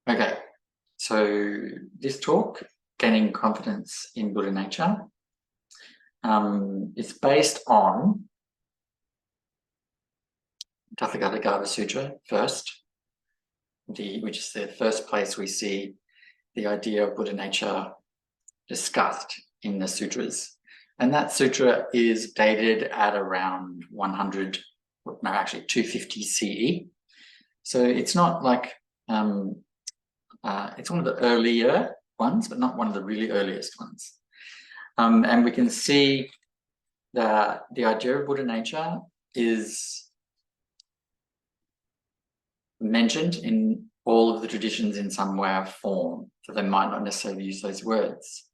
Okay, so this talk, Gaining Confidence in Buddha Nature, is based on Tathagata Sutra first, which is the first place we see the idea of Buddha nature discussed in the sutras. And that sutra is dated at around 100, no, actually 250 CE. So it's not like, it's one of the earlier ones, but not one of the really earliest ones. And we can see that the idea of Buddha nature is mentioned in all of the traditions in some way or form, so they might not necessarily use those words.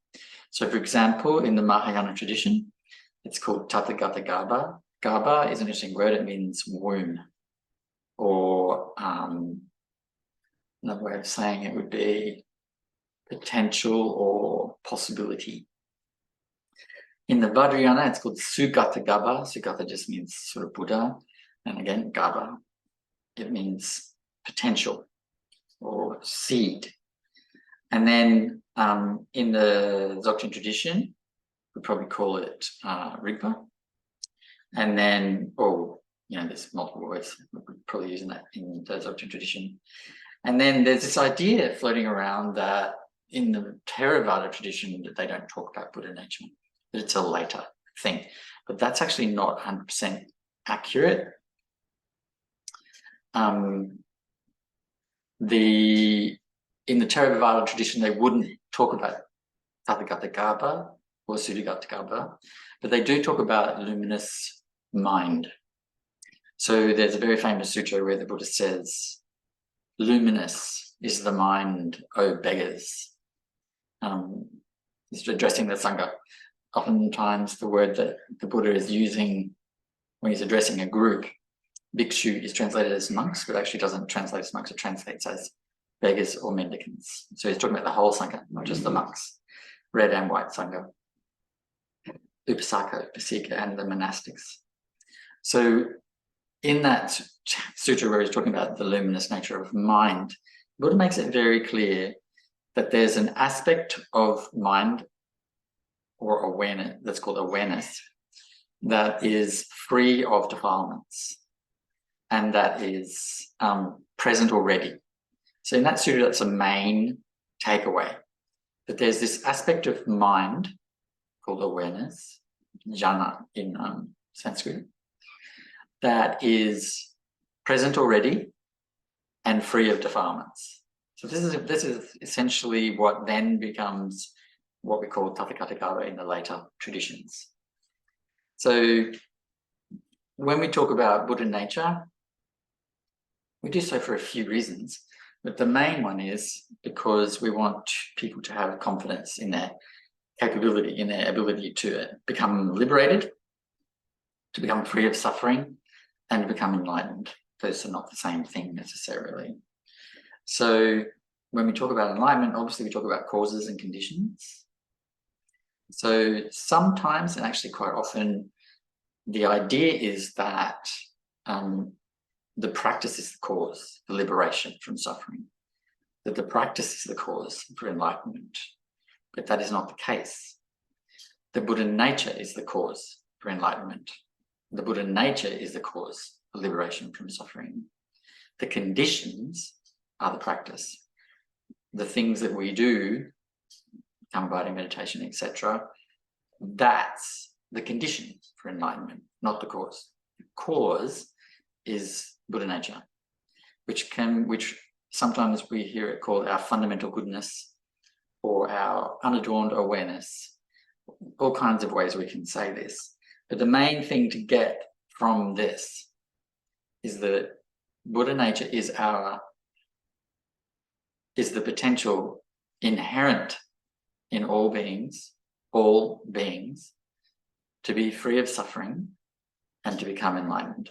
So for example, in the Mahayana tradition, it's called Tathagata Garbha. Garbha is an interesting word, it means womb, or another way of saying it would be potential or possibility. In the Vajrayana, it's called Sugata Garbha. Sugata just means sort of Buddha, and again, Garbha, it means potential or seed. And then in the Dzogchen tradition, we probably call it Rigpa. And then, there's multiple words, we're probably using that in the Dzogchen tradition. And then there's this idea floating around that in the Theravada tradition that they don't talk about Buddha nature, that it's a later thing. But that's actually not 100% accurate. In the Theravada tradition, they wouldn't talk about Tathagata Garbha or Suddhagata Garbha, but they do talk about luminous mind. So there's a very famous sutra where the Buddha says, "Luminous is the mind, O beggars." He's addressing the Sangha. Oftentimes the word that the Buddha is using when he's addressing a group, bhikshu, is translated as monks, but actually doesn't translate as monks, it translates as beggars or mendicants. So he's talking about the whole Sangha, not just the monks, red and white Sangha, Upasaka, Upasika, and the monastics. So in that sutra where he's talking about the luminous nature of mind, Buddha makes it very clear that there's an aspect of mind or awareness, that's called awareness, that is free of defilements and that is present already. So in that sutra, that's a main takeaway, that there's this aspect of mind called awareness, jhana in Sanskrit, that is present already and free of defilements. So this is essentially what then becomes what we call Tathagata Garbha in the later traditions. So when we talk about Buddha nature, we do so for a few reasons, but the main one is because we want people to have confidence in their capability, in their ability to become liberated, to become free of suffering, and to become enlightened. Those are not the same thing necessarily. So when we talk about enlightenment, obviously we talk about causes and conditions. So sometimes, and actually quite often, the idea is that the practice is the cause for liberation from suffering, that the practice is the cause for enlightenment. But that is not the case. The Buddha nature is the cause for enlightenment. The Buddha nature is the cause for liberation from suffering. The conditions are the practice. The things that we do, Kamabhati meditation, etc., that's the condition for enlightenment, not the cause. The cause is Buddha nature, which sometimes we hear it called our fundamental goodness or our unadorned awareness. All kinds of ways we can say this. But the main thing to get from this is that Buddha nature is the potential inherent in all beings, to be free of suffering and to become enlightened.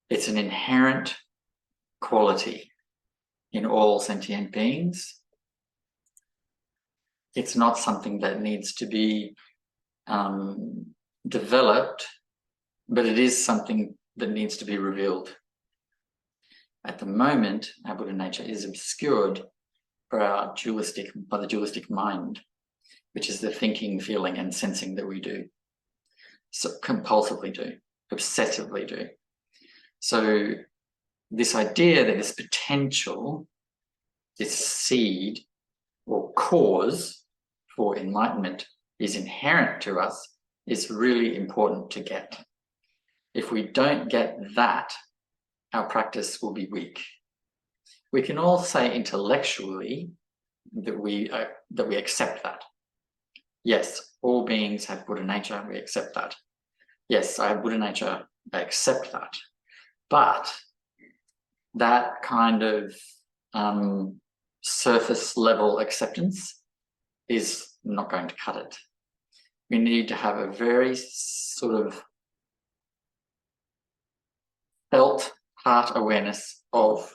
It's an inherent quality in all sentient beings. It's not something that needs to be developed, but it is something that needs to be revealed. At the moment, our Buddha nature is obscured by the dualistic mind, which is the thinking, feeling, and sensing that we do. So compulsively do, obsessively do. So this idea that this potential, this seed or cause for enlightenment is inherent to us is really important to get. If we don't get that, our practice will be weak. We can all say intellectually that we accept that. Yes, all beings have Buddha nature, we accept that. Yes, I have Buddha nature, I accept that. But that kind of surface level acceptance is not going to cut it. We need to have a very sort of felt heart awareness of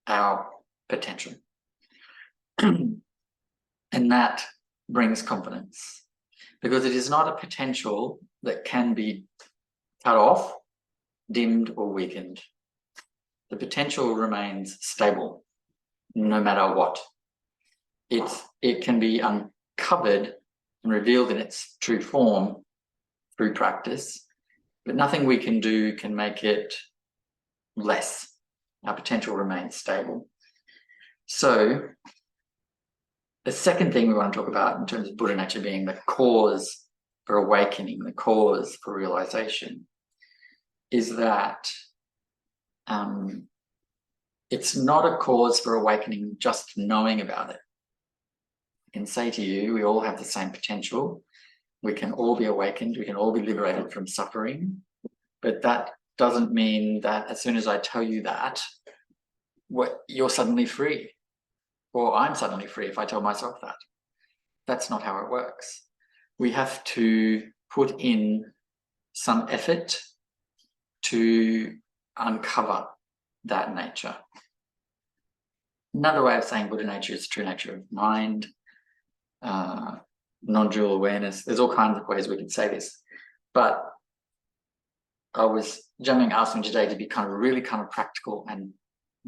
our potential. And that brings confidence, because it is not a potential that can be cut off, dimmed, or weakened. The potential remains stable no matter what. It can be uncovered and revealed in its true form through practice, but nothing we can do can make it less. Our potential remains stable. So the second thing we want to talk about in terms of Buddha nature being the cause for awakening, the cause for realization, is that it's not a cause for awakening just knowing about it. I can say to you, we all have the same potential. We can all be awakened. We can all be liberated from suffering. But that doesn't mean that as soon as I tell you that, you're suddenly free. Or I'm suddenly free if I tell myself that. That's not how it works. We have to put in some effort to uncover that nature. Another way of saying Buddha nature is true nature of mind, non-dual awareness. There's all kinds of ways we could say this. But I was asking today to be really practical and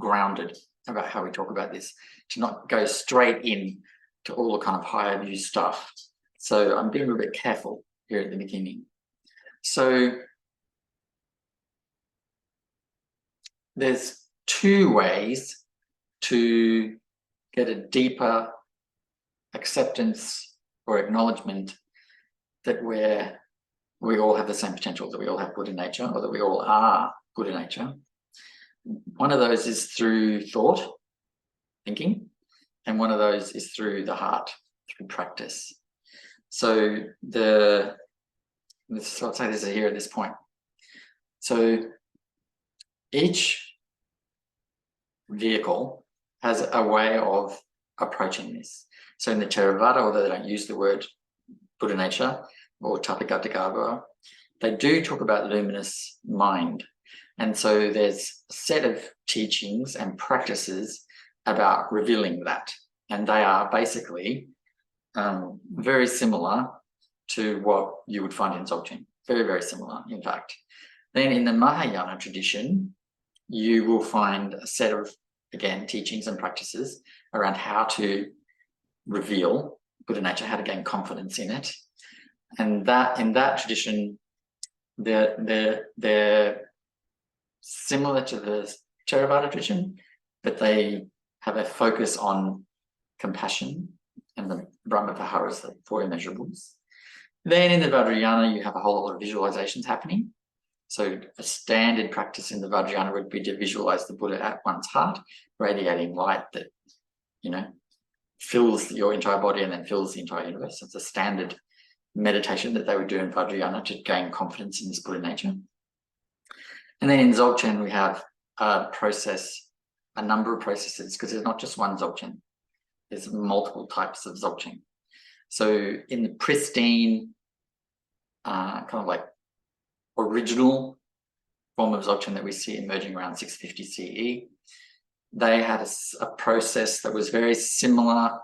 grounded about how we talk about this, to not go straight in to all the kind of higher view stuff. So I'm being a little bit careful here at the beginning. So there's two ways to get a deeper acceptance or acknowledgement that we all have the same potential, that we all have Buddha nature, or that we all are Buddha nature. One of those is through thought, thinking, and one of those is through the heart, through practice. So I'll say this here at this point. So each vehicle has a way of approaching this. So in the Theravada, although they don't use the word Buddha nature or Tathagata, they do talk about luminous mind. And so there's a set of teachings and practices about revealing that. And they are basically very similar to what you would find in Dzogchen. Very, very similar, in fact. Then in the Mahayana tradition, you will find a set of, again, teachings and practices around how to reveal Buddha nature, how to gain confidence in it. And that in that tradition, they're similar to the Theravada tradition, but they have a focus on compassion and the Brahma-viharas, the four immeasurables. Then in the Vajrayana, you have a whole lot of visualizations happening. So a standard practice in the Vajrayana would be to visualize the Buddha at one's heart, radiating light that, fills your entire body and then fills the entire universe. It's a standard meditation that they would do in Vajrayana to gain confidence in this Buddha nature. And then in Dzogchen, we have a number of processes, because there's not just one Dzogchen. There's multiple types of Dzogchen. So in the pristine, kind of like original form of Dzogchen that we see emerging around 650 CE, they had a process that was very similar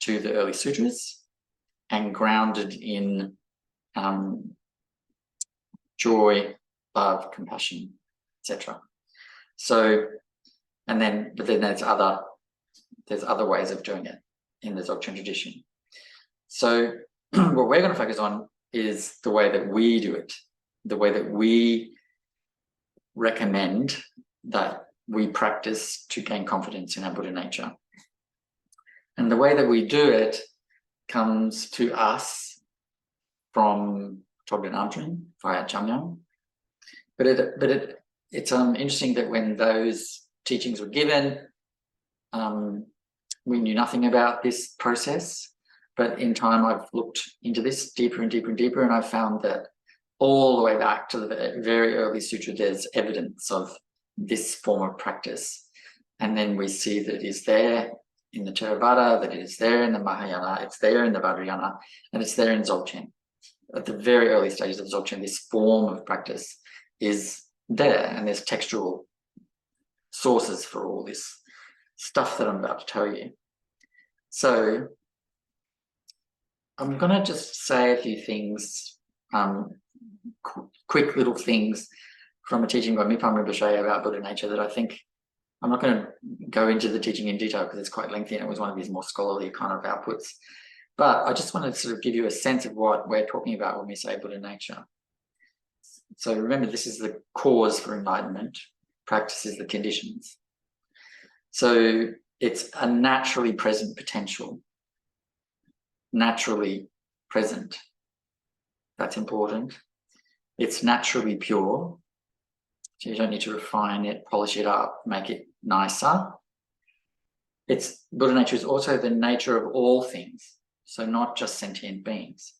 to the early sutras and grounded in joy, love, compassion, etc. So, but then there's other there's other ways of doing it in the Dzogchen tradition. So what we're going to focus on is the way that we do it, the way that we recommend that we practice to gain confidence in our Buddha nature. And the way that we do it comes to us from Togden Amchen via Jamyang. But it's interesting that when those teachings were given, we knew nothing about this process. But in time, I've looked into this deeper and deeper and deeper, and I've found that all the way back to the very early sutra, there's evidence of this form of practice. And then we see that it is there in the Theravada, that it is there in the Mahayana, it's there in the Vajrayana, and it's there in Dzogchen. At the very early stages of Dzogchen, this form of practice is there, and there's textual sources for all this stuff that I'm about to tell you. So I'm going to just say a few things, quick little things from a teaching by Mipam Rinpoche about Buddha nature that I think, I'm not going to go into the teaching in detail because it's quite lengthy and it was one of his more scholarly kind of outputs. But I just wanted to sort of give you a sense of what we're talking about when we say Buddha nature. So remember, this is the cause for enlightenment. Practice is the conditions. So it's a naturally present potential. Naturally present. That's important. It's naturally pure. So you don't need to refine it, polish it up, make it nicer. It's Buddha nature is also the nature of all things. So not just sentient beings,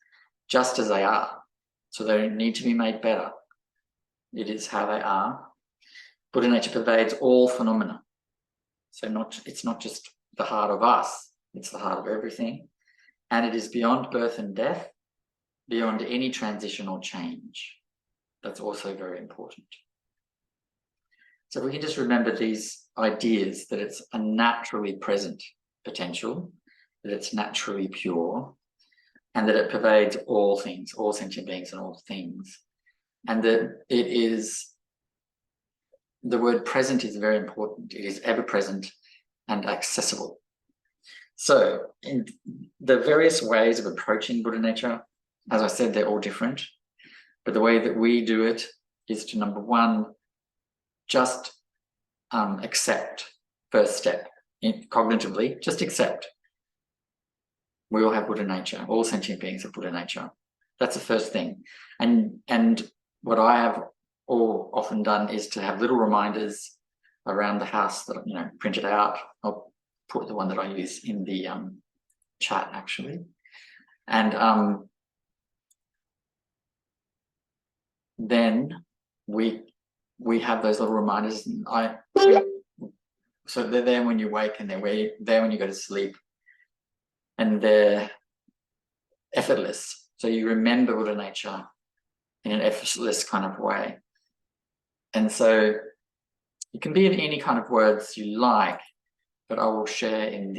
just as they are. So they don't need to be made better. It is how they are. Buddha nature pervades all phenomena. So it's not just the heart of us, it's the heart of everything. And it is beyond birth and death, beyond any transition or change. That's also very important. So if we can just remember these ideas, that it's a naturally present potential, that it's naturally pure, and that it pervades all things, all sentient beings and all things. And that it is, the word present is very important. It is ever present and accessible. So in the various ways of approaching Buddha nature, as I said, they're all different. But the way that we do it is to, number one, just accept, first step, cognitively, just accept. We all have Buddha nature. All sentient beings have Buddha nature. That's the first thing. And what I have often done is to have little reminders around the house that, you know, printed out. I'll put the one that I use in the chat, actually. And then we have those little reminders. So they're there when you wake, and they're there when you go to sleep, and they're effortless. So you remember Buddha nature in an effortless kind of way. And so it can be in any kind of words you like, but I will share in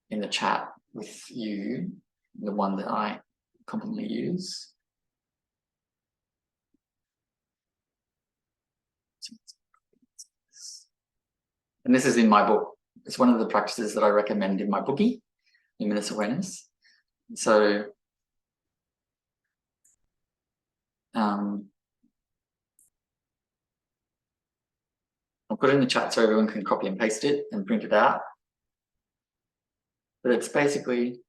the chat with you the one that I commonly use. And this is in my book. It's one of the practices that I recommend in my bookie, Luminous Awareness. So I'll put it in the chat so everyone can copy and paste it and print it out. But it's basically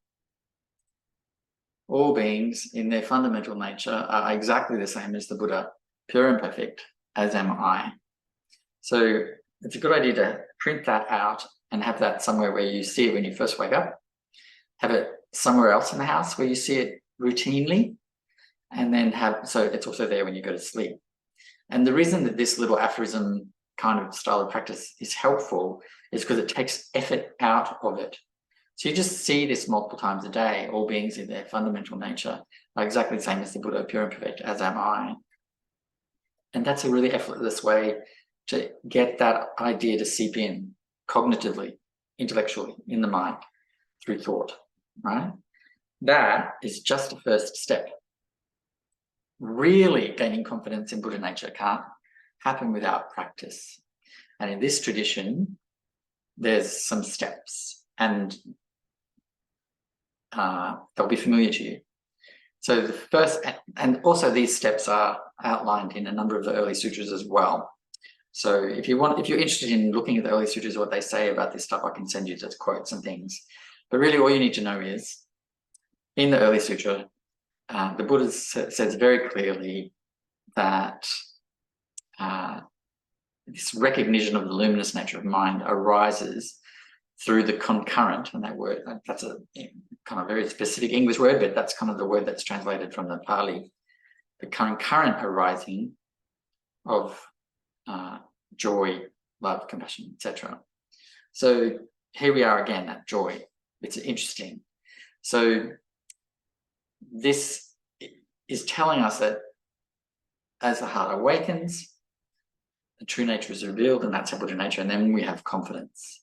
all beings in their fundamental nature are exactly the same as the Buddha, pure and perfect, as am I. So it's a good idea to print that out and have that somewhere where you see it when you first wake up. Have it somewhere else in the house where you see it routinely, and then so it's also there when you go to sleep. And the reason that this little aphorism kind of style of practice is helpful is because it takes effort out of it. So you just see this multiple times a day. All beings in their fundamental nature are exactly the same as the Buddha, pure and perfect, as am I. And that's a really effortless way to get that idea to seep in cognitively, intellectually, in the mind, through thought, right? That is just a first step. Really gaining confidence in Buddha nature can't happen without practice. And in this tradition, there's some steps, and they'll be familiar to you. So the first, and also these steps are outlined in a number of the early sutras as well. So if you're interested in looking at the early sutras, what they say about this stuff, I can send you just quotes and things. But really all you need to know is, in the early sutra, the Buddha says very clearly that this recognition of the luminous nature of mind arises through the concurrent, and that word, that's a kind of very specific English word, but that's kind of the word that's translated from the Pali, the concurrent arising of joy, love, compassion, etc. So here we are again at joy. It's interesting. So this is telling us that as the heart awakens, the true nature is revealed, and that's our Buddha nature, and then we have confidence.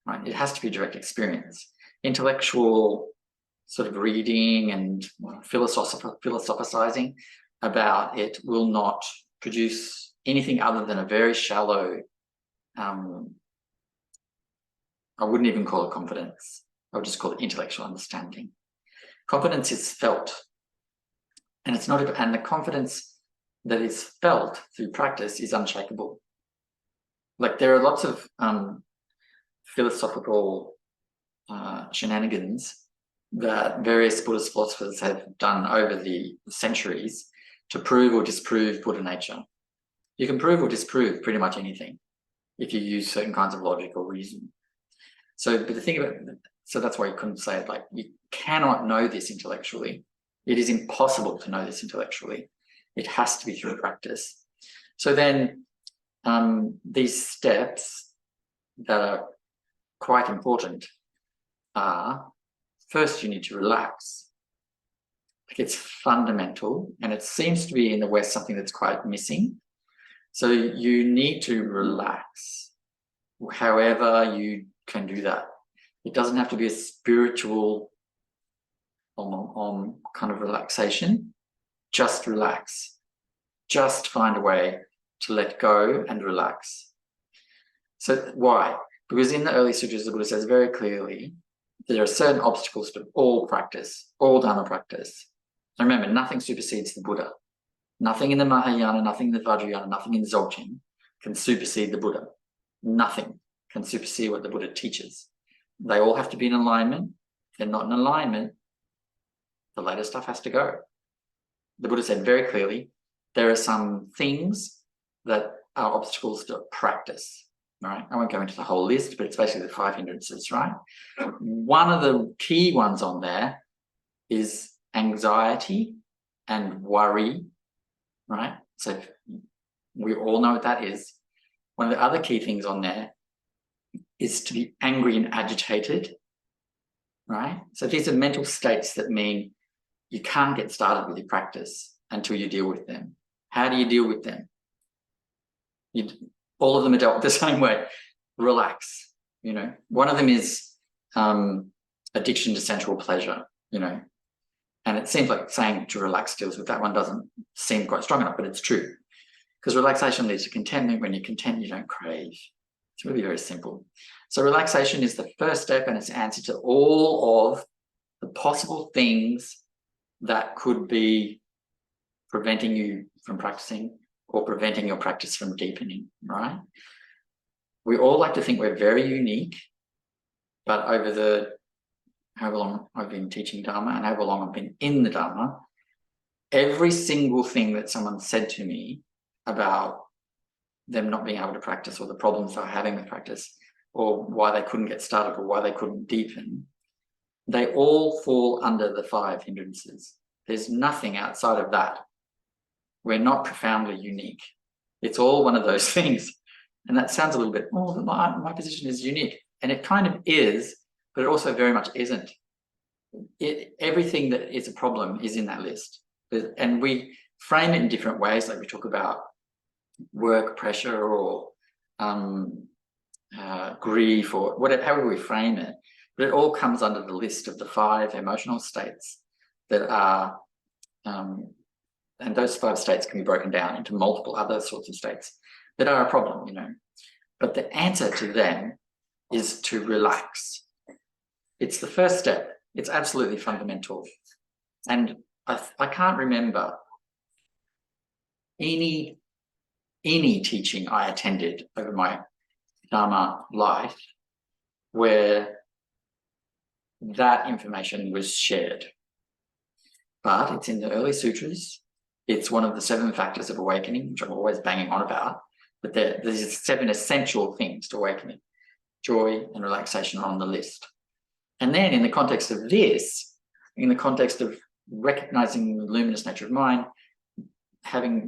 Right? It has to be direct experience. Intellectual sort of reading and philosophizing about it will not produce anything other than a very shallow, I wouldn't even call it confidence. I would just call it intellectual understanding. Confidence is felt, and it's not, and the confidence that is felt through practice is unshakable. Like there are lots of philosophical shenanigans that various Buddhist philosophers have done over the centuries to prove or disprove Buddha nature. You can prove or disprove pretty much anything if you use certain kinds of logic or reason. So, but the thing about it, so that's why you couldn't say it, like you cannot know this intellectually. It is impossible to know this intellectually. It has to be through practice. So then these steps that are quite important are, first you need to relax. Like it's fundamental, and it seems to be in the West something that's quite missing. So you need to relax, however you can do that. It doesn't have to be a spiritual kind of relaxation. Just relax. Just find a way to let go and relax. So why? Because in the early sutras, the Buddha says very clearly there are certain obstacles to all practice, all Dharma practice. And remember, nothing supersedes the Buddha. Nothing in the Mahayana, nothing in the Vajrayana, nothing in Dzogchen can supersede the Buddha. Nothing can supersede what the Buddha teaches. They all have to be in alignment. If they're not in alignment, the later stuff has to go. The Buddha said very clearly, there are some things that are obstacles to practice. Right? I won't go into the whole list, but it's basically the 5 hindrances, right? One of the key ones on there is anxiety and worry, right? So we all know what that is. One of the other key things on there is to be angry and agitated, right? So these are mental states that mean you can't get started with your practice until you deal with them. How do you deal with them? All of them are dealt with the same way. Relax, you know. One of them is addiction to sensual pleasure, you know. And it seems like saying to relax deals with that one doesn't seem quite strong enough, but it's true. Because relaxation leads to contentment. When you're content, you don't crave. It's really very simple. So relaxation is the first step, and it's answer to all of the possible things that could be preventing you from practicing or preventing your practice from deepening, right? We all like to think we're very unique, but over the however long I've been teaching Dharma and however long I've been in the Dharma, every single thing that someone said to me about them not being able to practice or the problems they're having with practice or why they couldn't get started or why they couldn't deepen, they all fall under the 5 hindrances. There's nothing outside of that. We're not profoundly unique. It's all one of those things. And that sounds a little bit, oh, my position is unique. And it kind of is, but it also very much isn't. Everything that is a problem is in that list. And we frame it in different ways, like we talk about work pressure or grief or whatever, however we frame it. But it all comes under the list of the 5 emotional states that are, and those 5 states can be broken down into multiple other sorts of states that are a problem, you know. But the answer to them is to relax. It's the first step. It's absolutely fundamental. And I can't remember any teaching I attended over my Dharma life where that information was shared. But it's in the early sutras. It's one of the 7 factors of awakening, which I'm always banging on about. But there's 7 essential things to awakening. Joy and relaxation are on the list. And then in the context of this, in the context of recognizing the luminous nature of mind,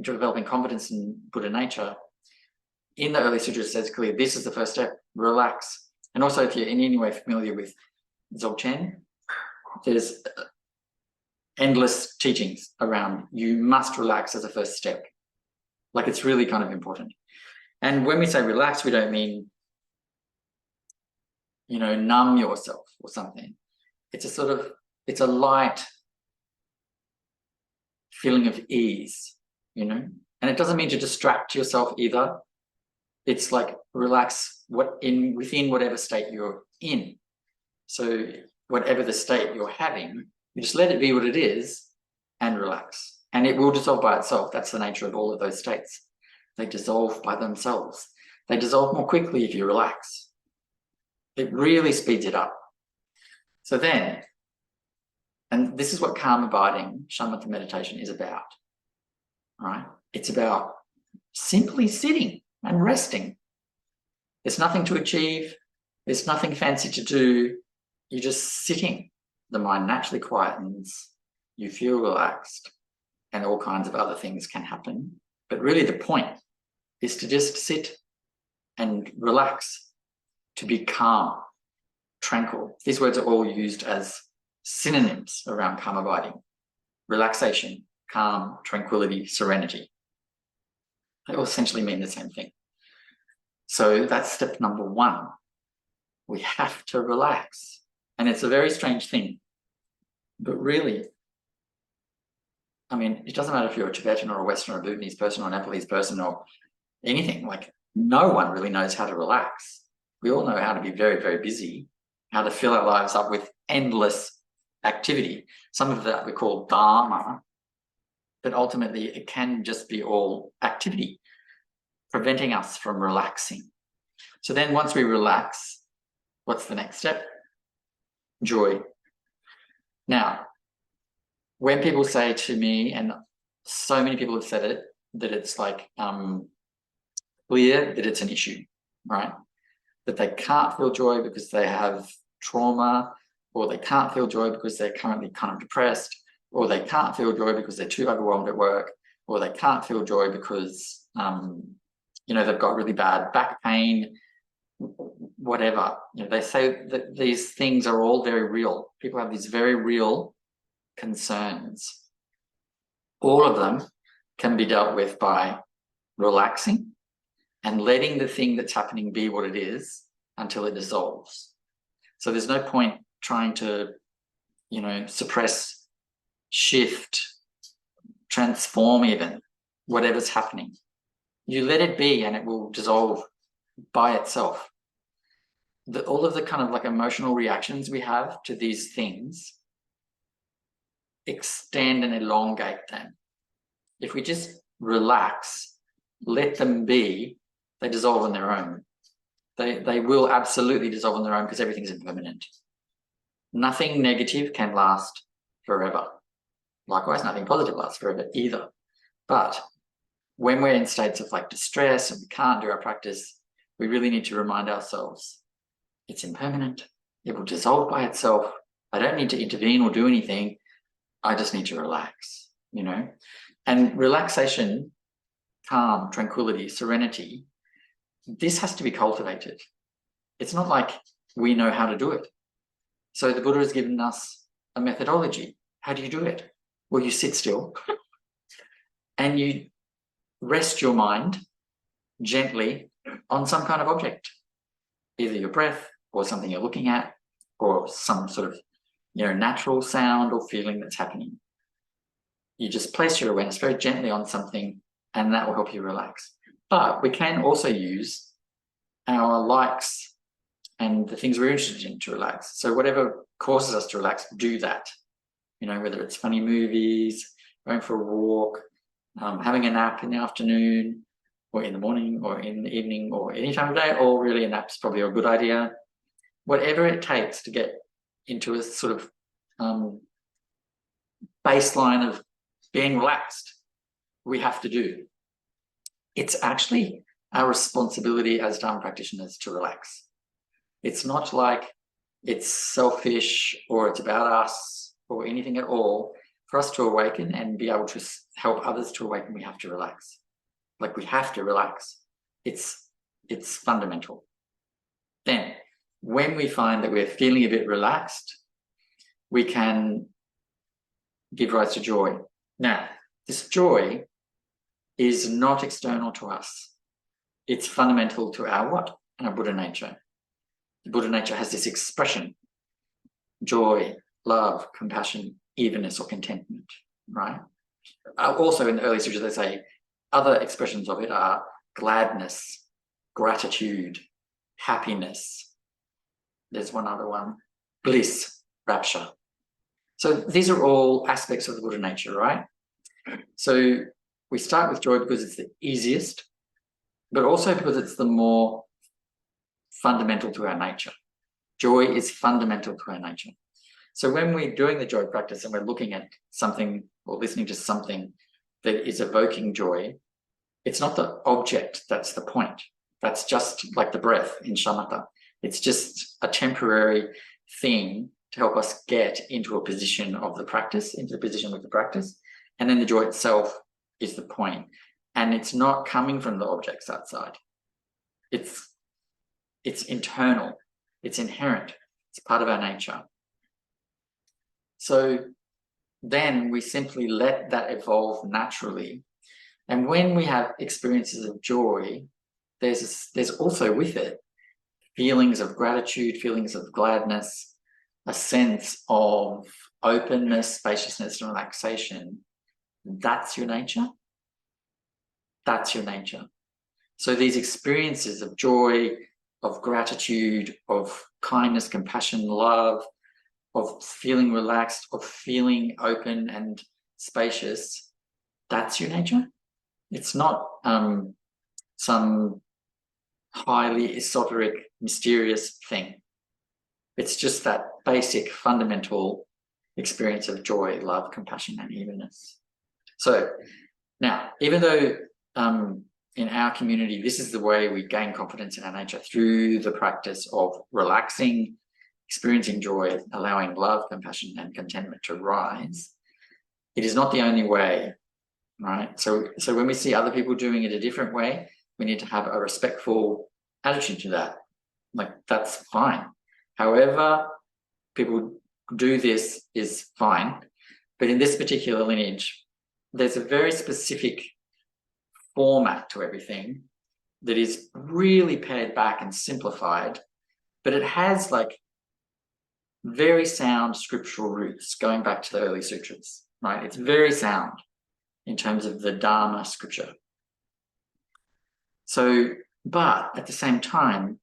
developing confidence in Buddha nature, in the early sutras it says clearly, this is the first step, relax. And also if you're in any way familiar with Dzogchen, there's endless teachings around you must relax as a first step. Like, it's really kind of important. And when we say relax, we don't mean, you know, numb yourself or something. It's a sort of, it's a light feeling of ease, you know, and it doesn't mean to distract yourself either. It's like relax within whatever state you're in. So whatever the state you're having, you just let it be what it is and relax, and it will dissolve by itself. That's the nature of all of those states. They dissolve by themselves. They dissolve more quickly if you relax. It really speeds it up. So then, and this is what calm abiding, shamatha meditation is about, right? It's about simply sitting and resting. There's nothing to achieve. There's nothing fancy to do. You're just sitting. The mind naturally quietens. You feel relaxed, and all kinds of other things can happen. But really the point is to just sit and relax, to be calm, tranquil. These words are all used as synonyms around calm abiding. Relaxation, calm, tranquility, serenity. They all essentially mean the same thing. So that's step number 1. We have to relax. And it's a very strange thing. But really, I mean, it doesn't matter if you're a Tibetan or a Western or a Bhutanese person or a Nepalese person or anything. Like, no one really knows how to relax. We all know how to be very, very busy, how to fill our lives up with endless activity. Some of that we call dharma, but ultimately it can just be all activity, preventing us from relaxing. So then once we relax, what's the next step? Joy. Now, when people say to me, and so many people have said it, that it's like clear that it's an issue, right? That they can't feel joy because they have trauma, or they can't feel joy because they're currently kind of depressed, or they can't feel joy because they're too overwhelmed at work, or they can't feel joy because, you know, they've got really bad back pain, whatever. You know, they say that these things are all very real. People have these very real concerns. All of them can be dealt with by relaxing and letting the thing that's happening be what it is until it dissolves. So there's no point trying to, you know, suppress, shift, transform even whatever's happening. You let it be and it will dissolve by itself. All of the kind of like emotional reactions we have to these things extend and elongate them. If we just relax, let them be, they dissolve on their own. They will absolutely dissolve on their own because everything's impermanent. Nothing negative can last forever. Likewise, nothing positive lasts forever either. But when we're in states of like distress and we can't do our practice, we really need to remind ourselves it's impermanent. It will dissolve by itself. I don't need to intervene or do anything. I just need to relax, you know? And relaxation, calm, tranquility, serenity, this has to be cultivated. It's not like we know how to do it. So the Buddha has given us a methodology. How do you do it? Well, you sit still and you rest your mind gently on some kind of object, either your breath or something you're looking at or some sort of, you know, natural sound or feeling that's happening. You just place your awareness very gently on something and that will help you relax. But we can also use our likes and the things we're interested in to relax. So whatever causes us to relax, do that. Whether it's funny movies, going for a walk, having a nap in the afternoon, or in the morning, or in the evening, or any time of day, or really a nap's probably a good idea. Whatever it takes to get into a sort of baseline of being relaxed, we have to do. It's actually our responsibility as Dharma practitioners to relax. It's not like it's selfish or it's about us or anything at all. For us to awaken and be able to help others to awaken, we have to relax. Like, we have to relax. It's fundamental. Then, when we find that we're feeling a bit relaxed, we can give rise to joy. Now, this joy is not external to us. It's fundamental to our what? Our Buddha nature. The Buddha nature has this expression: joy, love, compassion, evenness, or contentment, right? Also in the early sutras, they say other expressions of it are gladness, gratitude, happiness. There's one other one, bliss, rapture. So these are all aspects of the Buddha nature, right? So we start with joy because it's the easiest, but also because it's the more fundamental to our nature. Joy is fundamental to our nature. So when we're doing the joy practice and we're looking at something or listening to something that is evoking joy, it's not the object that's the point. That's just like the breath in shamatha. It's just a temporary thing to help us get into a position of the practice, into the position with the practice. And then the joy itself is the point. And it's not coming from the objects outside. It's internal. It's inherent. It's part of our nature. So then we simply let that evolve naturally. And when we have experiences of joy, there's also with it feelings of gratitude, feelings of gladness, a sense of openness, spaciousness, and relaxation. That's your nature. That's your nature. So these experiences of joy, of gratitude, of kindness, compassion, love, of feeling relaxed, of feeling open and spacious, that's your nature. It's not some highly esoteric, mysterious thing. It's just that basic, fundamental experience of joy, love, compassion, and evenness. So now, even though in our community, this is the way we gain confidence in our nature, through the practice of relaxing, experiencing joy, allowing love, compassion, and contentment to rise, it is not the only way, right? So when we see other people doing it a different way, we need to have a respectful attitude to that. Like, that's fine. However people do this is fine. But in this particular lineage, there's a very specific format to everything that is really pared back and simplified, but it has like very sound scriptural roots going back to the early sutras, right? It's very sound in terms of the Dharma scripture. So, but at the same time,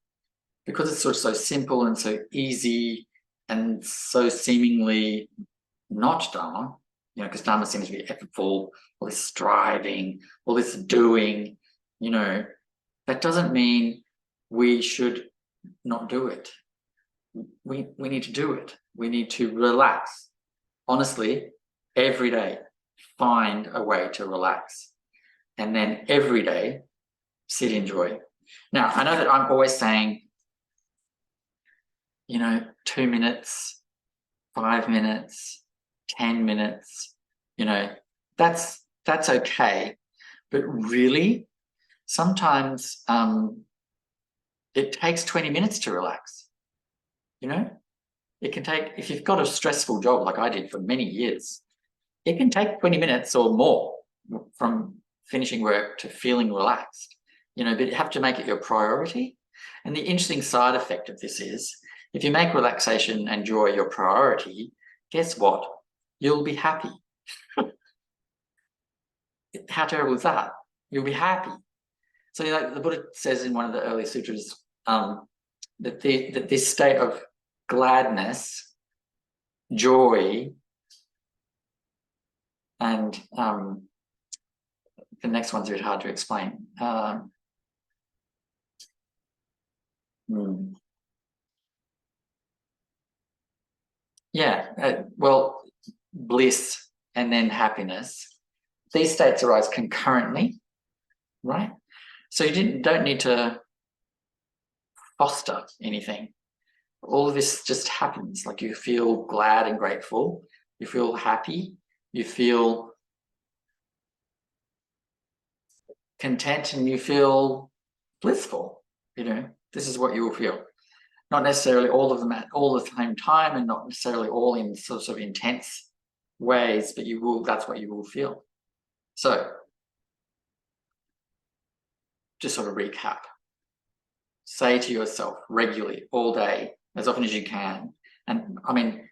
because it's sort of so simple and so easy and so seemingly not Dharma, because Dharma seems to be effortful, all this striving, all this doing, that doesn't mean we should not do it. We need to do it. We need to relax. Honestly, every day, find a way to relax. And then every day, sit in joy. Now, I know that I'm always saying, 2 minutes, 5 minutes, 10 minutes, that's okay. But really, sometimes it takes 20 minutes to relax. It can take, if you've got a stressful job like I did for many years, it can take 20 minutes or more from finishing work to feeling relaxed, but you have to make it your priority. And the interesting side effect of this is, if you make relaxation and joy your priority, guess what? You'll be happy. How terrible is that? You'll be happy. So the Buddha says in one of the early sutras, that this state of gladness, joy, and the next one's a bit hard to explain. Well, bliss and then happiness. These states arise concurrently, right? So you don't need to foster anything. All of this just happens. Like, you feel glad and grateful, you feel happy, you feel content, and you feel blissful. This is what you will feel. Not necessarily all of them at all the same time, and not necessarily all in sort of intense ways, but that's what you will feel. So just sort of recap. Say to yourself regularly, all day, as often as you can, and I mean,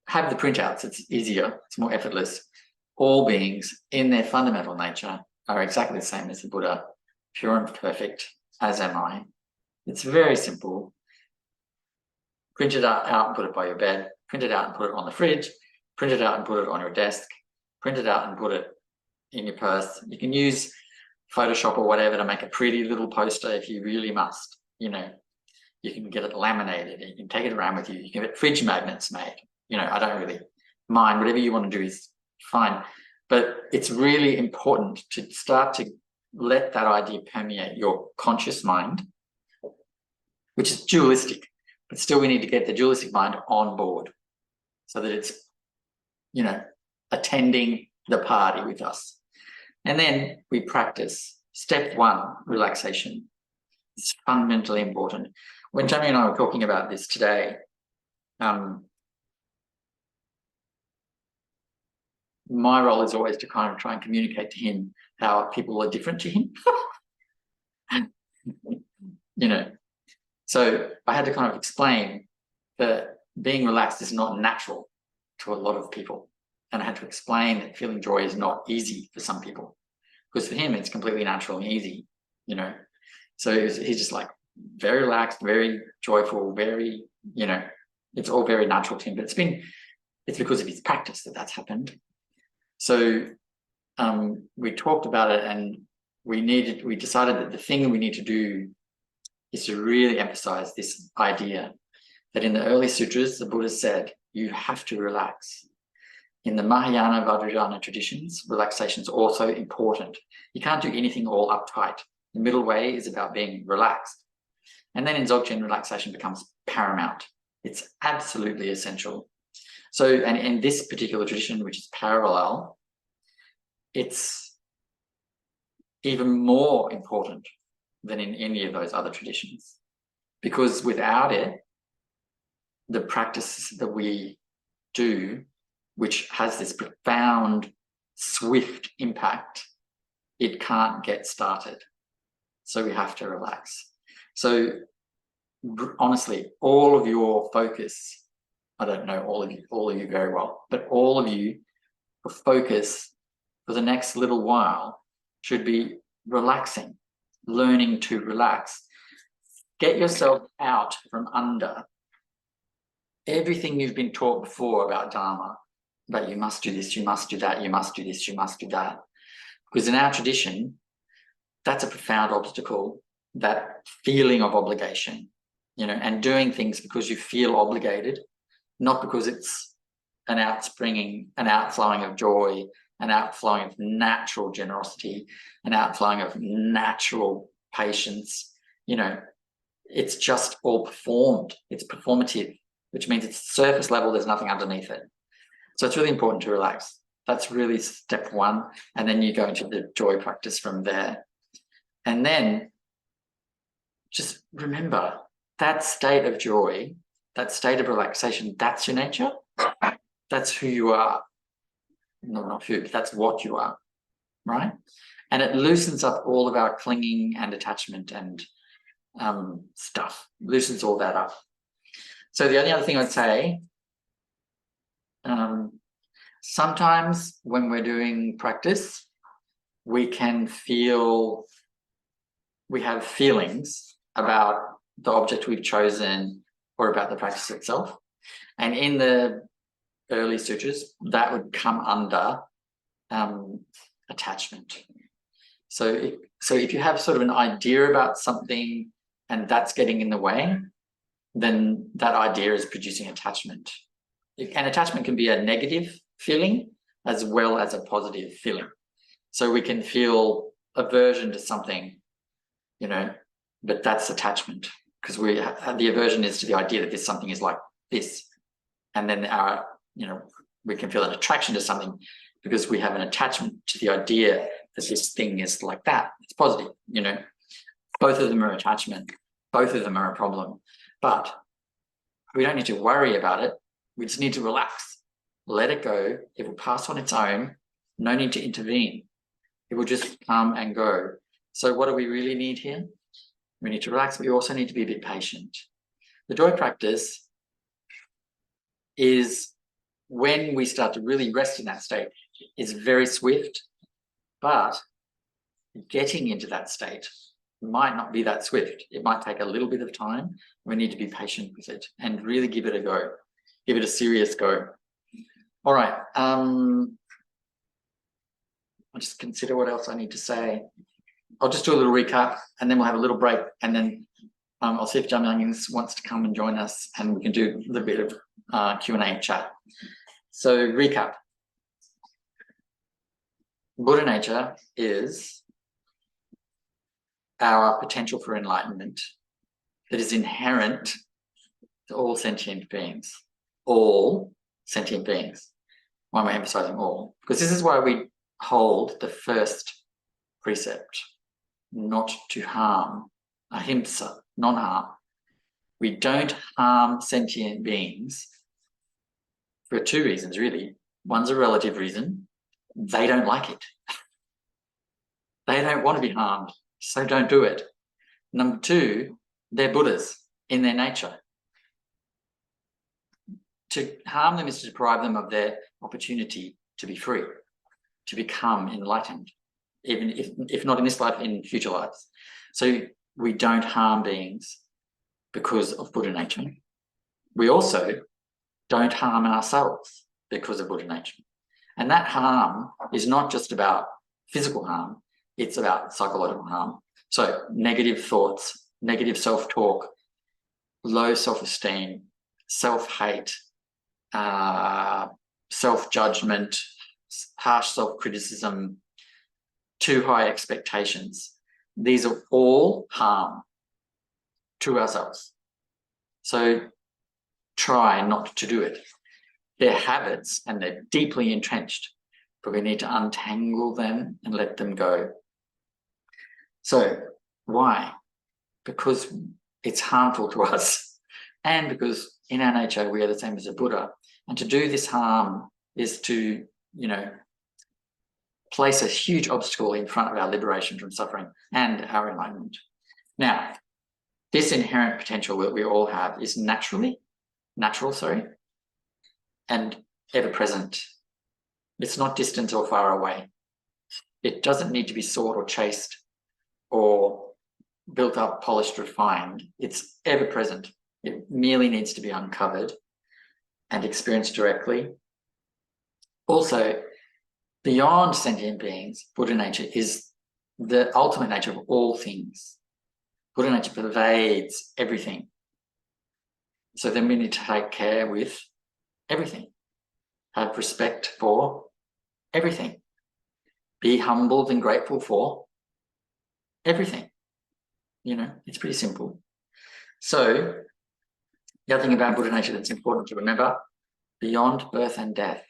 have the printouts, it's easier, it's more effortless. All beings in their fundamental nature are exactly the same as the Buddha, pure and perfect, as am I. It's very simple. Print it out and put it by your bed, print it out and put it on the fridge, print it out and put it on your desk, print it out and put it in your purse. You can use Photoshop or whatever to make a pretty little poster if you really must. You can get it laminated, you can take it around with you, you can get fridge magnets made. I don't really mind. Whatever you want to do is fine. But it's really important to start to let that idea permeate your conscious mind, which is dualistic. But still, we need to get the dualistic mind on board so that it's, attending the party with us. And then we practice. Step 1, relaxation. It's fundamentally important. When Jamie and I were talking about this today, my role is always to kind of try and communicate to him how people are different to him. So I had to kind of explain that being relaxed is not natural to a lot of people. And I had to explain that feeling joy is not easy for some people. Because for him, it's completely natural and easy, So he's just like very relaxed, very joyful, very, it's all very natural to him. But it's because of his practice that's happened. So we talked about it, and we decided that the thing that we need to do is to really emphasize this idea that in the early sutras, the Buddha said, you have to relax. In the Mahayana Vajrayana traditions, relaxation is also important. You can't do anything all uptight. The middle way is about being relaxed. And then in Dzogchen, relaxation becomes paramount. It's absolutely essential. So, and in this particular tradition, which is parallel, it's even more important than in any of those other traditions. Because without it, the practice that we do, which has this profound, swift impact, it can't get started. So we have to relax. So honestly, all of your focus, I don't know all of you very well, but all of you, your focus for the next little while should be relaxing, learning to relax. Get yourself out from under everything you've been taught before about Dharma, that you must do this, you must do that, you must do this, you must do that. Because in our tradition, that's a profound obstacle, that feeling of obligation, and doing things because you feel obligated, not because it's an outflowing of joy, an outflowing of natural generosity, an outflowing of natural patience. It's just all performed. It's performative, which means it's surface level, there's nothing underneath it. So it's really important to relax. That's really step 1. And then you go into the joy practice from there. And then just remember that state of joy, that state of relaxation, that's your nature. That's who you are. No, not who, but that's what you are, right? And it loosens up all of our clinging and attachment and stuff, loosens all that up. So the only other thing I'd say, sometimes when we're doing practice, we have feelings about the object we've chosen or about the practice itself. And in the early sutras, that would come under attachment. So if you have sort of an idea about something and that's getting in the way, then that idea is producing attachment. And attachment can be a negative feeling as well as a positive feeling. So we can feel aversion to something, but that's attachment, because the aversion is to the idea that this something is like this. And then we can feel an attraction to something because we have an attachment to the idea that this thing is like that. It's positive, Both of them are attachment. Both of them are a problem. But we don't need to worry about it. We just need to relax. Let it go. It will pass on its own. No need to intervene. It will just come and go. So what do we really need here? We need to relax, but we also need to be a bit patient. The joy practice is when we start to really rest in that state. It's very swift, but getting into that state might not be that swift. It might take a little bit of time. We need to be patient with it and really give it a go. Give it a serious go. All right. I'll just consider what else I need to say. I'll just do a little recap and then we'll have a little break, and then I'll see if Jamyangins wants to come and join us and we can do a little bit of Q&A chat. So recap. Buddha nature is our potential for enlightenment that is inherent to all sentient beings. All sentient beings. Why am I emphasizing all? Because this is why we hold the first precept, not to harm, ahimsa, non-harm. We don't harm sentient beings for two reasons, really. One's a relative reason. They don't like it. They don't want to be harmed, so don't do it. Number two, they're Buddhas in their nature. To harm them is to deprive them of their opportunity to be free, to become enlightened, even if not in this life, in future lives. So we don't harm beings because of Buddha nature. We also don't harm ourselves because of Buddha nature. And that harm is not just about physical harm, it's about psychological harm. So negative thoughts, negative self-talk, low self-esteem, self-hate, self-judgment, harsh self-criticism, too high expectations. These are all harm to ourselves. So try not to do it. They're habits and they're deeply entrenched, but we need to untangle them and let them go. So why? Because it's harmful to us, and because in our nature we are the same as a Buddha. And to do this harm is to, place a huge obstacle in front of our liberation from suffering and our enlightenment. Now, this inherent potential that we all have is natural, and ever present. It's not distant or far away. It doesn't need to be sought or chased or built up, polished, refined. It's ever present. It merely needs to be uncovered and experienced directly. Also, beyond sentient beings, Buddha nature is the ultimate nature of all things. Buddha nature pervades everything. So then we need to take care with everything. Have respect for everything. Be humbled and grateful for everything. It's pretty simple. So the other thing about Buddha nature that's important to remember, beyond birth and death.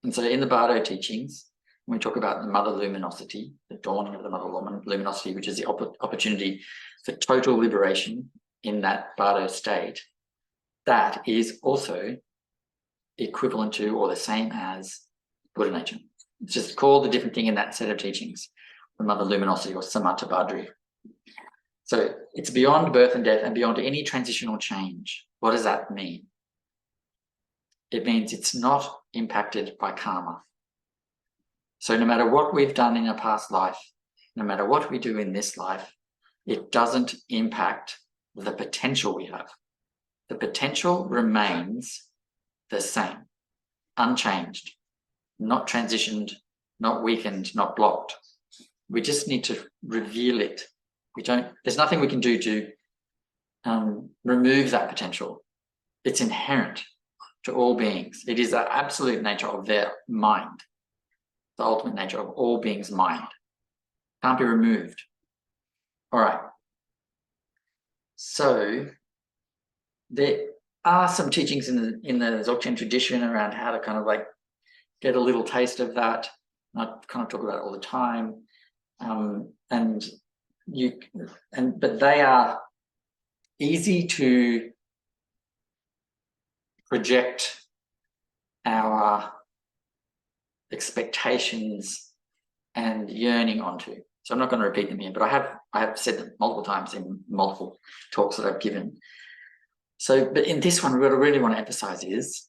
And so in the Bardo teachings, when we talk about the mother luminosity, the dawning of the mother luminosity, which is the opportunity for total liberation in that Bardo state, that is also equivalent to or the same as Buddha nature. It's just called a different thing in that set of teachings, the mother luminosity or samatha badri. So it's beyond birth and death and beyond any transitional change. What does that mean? It means it's not impacted by karma. So no matter what we've done in a past life, no matter what we do in this life, it doesn't impact the potential we have. The potential remains the same, unchanged, not transitioned, not weakened, not blocked. We just need to reveal it. There's nothing we can do to remove that potential. It's inherent to all beings. It is the absolute nature of their mind, the ultimate nature of all beings' mind. Can't be removed. All right. So there are some teachings in the Dzogchen tradition around how to kind of like get a little taste of that. I kind of talk about it all the time. But they are easy to project our expectations and yearning onto. So I'm not going to repeat them here, but I have said them multiple times in multiple talks that I've given. So, but in this one, what I really want to emphasize is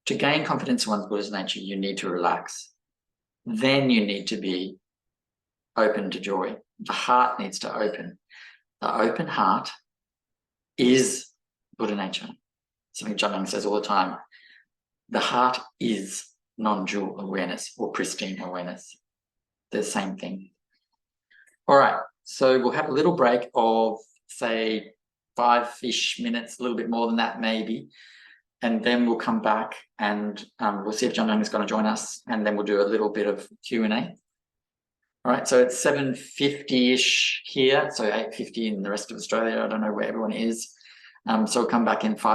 to gain confidence in one's Buddha's nature, you need to relax. Then you need to be open to joy. The heart needs to open. The open heart is Buddha nature. Something John Young says all the time. The heart is non-dual awareness or pristine awareness. The same thing. All right, so we'll have a little break of, say, 5-ish minutes, a little bit more than that maybe, and then we'll come back and we'll see if John Young is going to join us, and then we'll do a little bit of Q&A. All right, so it's 7:50-ish here, so 8:50 in the rest of Australia. I don't know where everyone is. So we'll come back in 5